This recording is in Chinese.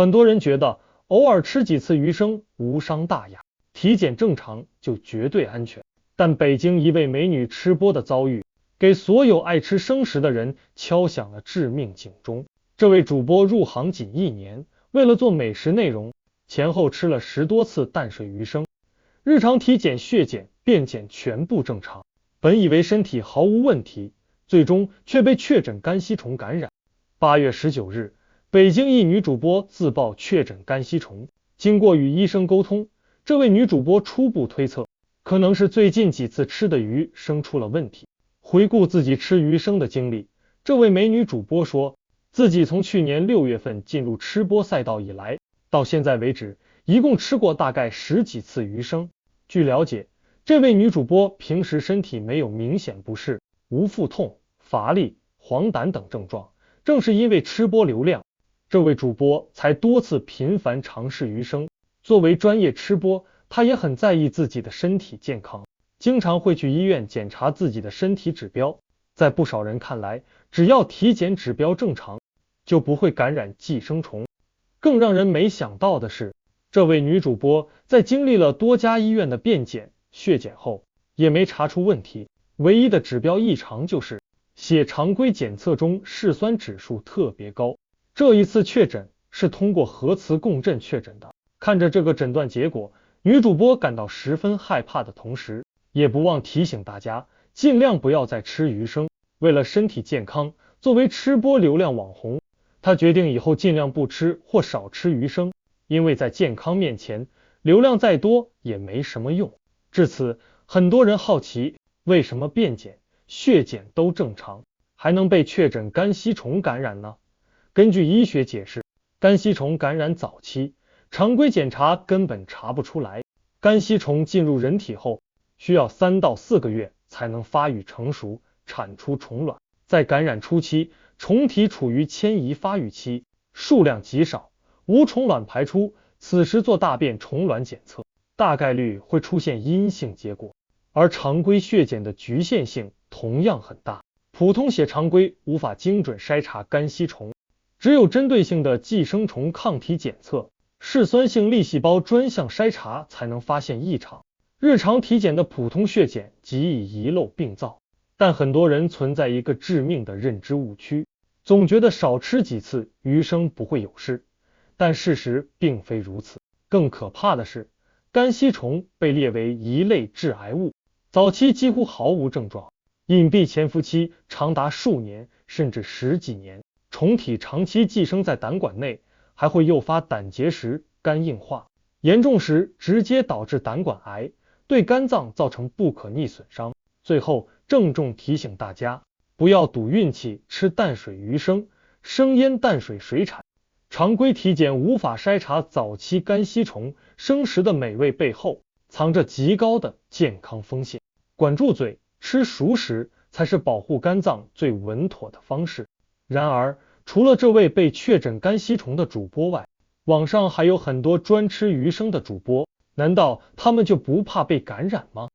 很多人觉得偶尔吃几次鱼生无伤大雅，体检正常就绝对安全。但北京一位美女吃播的遭遇，给所有爱吃生食的人敲响了致命警钟。这位主播入行仅1年，为了做美食内容，前后吃了10多次淡水鱼生，日常体检、血检、便检全部正常，本以为身体毫无问题，最终却被确诊肝吸虫感染。8月19日，北京一女主播自曝确诊肝吸虫，经过与医生沟通，这位女主播初步推测，可能是最近几次吃的鱼生出了问题。回顾自己吃鱼生的经历，这位美女主播说，自己从去年6月份进入吃播赛道以来，到现在为止，一共吃过大概10几次鱼生。据了解，这位女主播平时身体没有明显不适，无腹痛、乏力、黄疸等症状，正是因为吃播流量，这位主播才多次频繁尝试鱼生。作为专业吃播，她也很在意自己的身体健康，经常会去医院检查自己的身体指标。在不少人看来，只要体检指标正常，就不会感染寄生虫。更让人没想到的是，这位女主播在经历了多家医院的便检、血检后，也没查出问题，唯一的指标异常就是血常规检测中嗜酸指数特别高。这一次确诊是通过核磁共振确诊的。看着这个诊断结果，女主播感到十分害怕的同时，也不忘提醒大家尽量不要再吃鱼生。为了身体健康，作为吃播流量网红，她决定以后尽量不吃或少吃鱼生，因为在健康面前，流量再多也没什么用。至此，很多人好奇，为什么便检、血检都正常，还能被确诊肝吸虫感染呢？根据医学解释，肝吸虫感染早期，常规检查根本查不出来。肝吸虫进入人体后，需要3到4个月才能发育成熟，产出虫卵。在感染初期，虫体处于迁移发育期，数量极少，无虫卵排出，此时做大便虫卵检测，大概率会出现阴性结果。而常规血检的局限性同样很大，普通血常规无法精准筛查肝吸虫，只有针对性的寄生虫抗体检测、嗜酸性粒细胞专项筛查才能发现异常。日常体检的普通血检极易遗漏病灶，但很多人存在一个致命的认知误区，总觉得少吃几次鱼生不会有事，但事实并非如此。更可怕的是，肝吸虫被列为一类致癌物，早期几乎毫无症状，隐蔽潜伏期长达数年甚至10几年，虫体长期寄生在胆管内，还会诱发胆结石、肝硬化，严重时直接导致胆管癌，对肝脏造成不可逆损伤。最后郑重提醒大家，不要赌运气吃淡水鱼生，生腌淡水水产。常规体检无法筛查早期肝吸虫，生食的美味背后藏着极高的健康风险。管住嘴，吃熟食才是保护肝脏最稳妥的方式。然而，除了这位被确诊肝吸虫的主播外，网上还有很多专吃鱼生的主播，难道他们就不怕被感染吗？